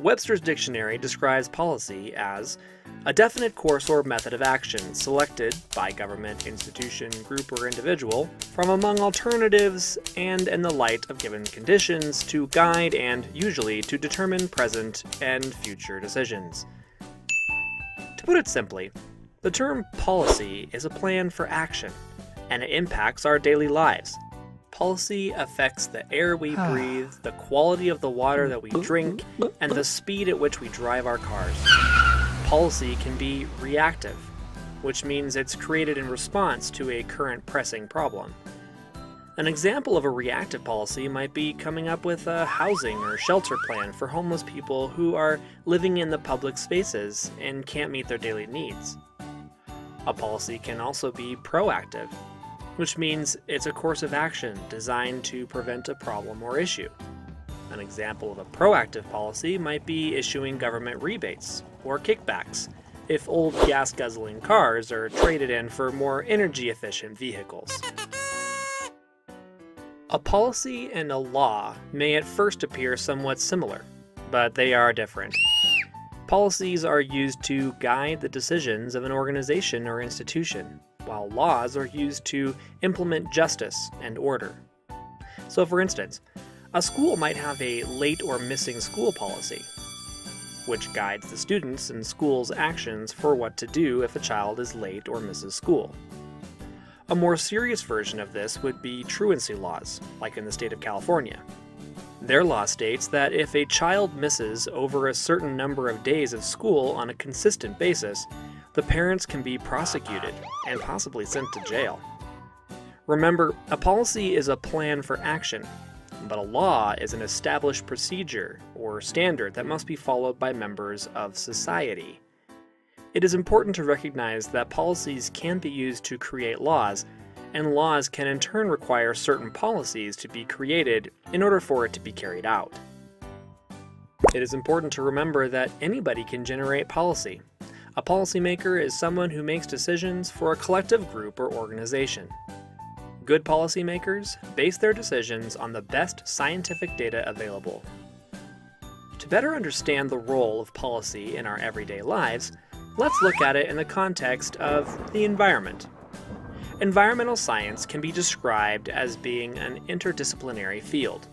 Webster's dictionary describes policy as a definite course or method of action selected by government, institution, group, or individual from among alternatives and in the light of given conditions to guide and usually to determine present and future decisions. To put it simply, the term policy is a plan for action, and it impacts our daily lives. Policy affects the air we breathe, the quality of the water that we drink, and the speed at which we drive our cars. Policy can be reactive, which means it's created in response to a current pressing problem. An example of a reactive policy might be coming up with a housing or shelter plan for homeless people who are living in the public spaces and can't meet their daily needs. A policy can also be proactive, which means it's a course of action designed to prevent a problem or issue. An example of a proactive policy might be issuing government rebates or kickbacks if old gas-guzzling cars are traded in for more energy-efficient vehicles. A policy and a law may at first appear somewhat similar, but they are different. Policies are used to guide the decisions of an organization or institution, while laws are used to implement justice and order. So for instance, a school might have a late or missing school policy, which guides the students and school's actions for what to do if a child is late or misses school. A more serious version of this would be truancy laws, like in the state of California. Their law states that if a child misses over a certain number of days of school on a consistent basis, the parents can be prosecuted and possibly sent to jail. Remember, a policy is a plan for action, but a law is an established procedure or standard that must be followed by members of society. It is important to recognize that policies can be used to create laws, and laws can in turn require certain policies to be created in order for it to be carried out. It is important to remember that anybody can generate policy. A policymaker is someone who makes decisions for a collective group or organization. Good policymakers base their decisions on the best scientific data available. To better understand the role of policy in our everyday lives, let's look at it in the context of the environment. Environmental science can be described as being an interdisciplinary field.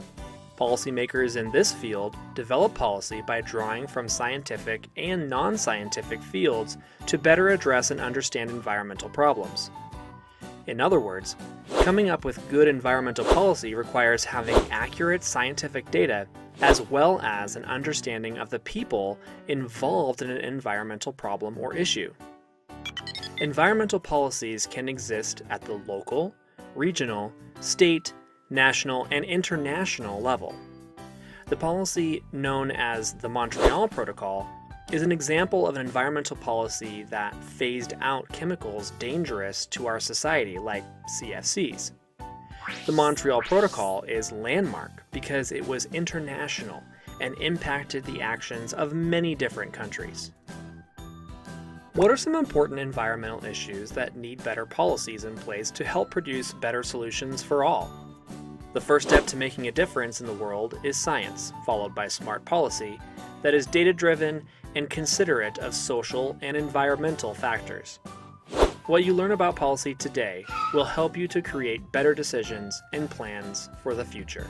Policymakers in this field develop policy by drawing from scientific and non-scientific fields to better address and understand environmental problems. In other words, coming up with good environmental policy requires having accurate scientific data as well as an understanding of the people involved in an environmental problem or issue. Environmental policies can exist at the local, regional, state, national, and international level. The policy known as the Montreal Protocol is an example of an environmental policy that phased out chemicals dangerous to our society, like CFCs. The Montreal Protocol is landmark because it was international and impacted the actions of many different countries. What are some important environmental issues that need better policies in place to help produce better solutions for all? The first step to making a difference in the world is science, followed by smart policy that is data-driven and considerate of social and environmental factors. What you learn about policy today will help you to create better decisions and plans for the future.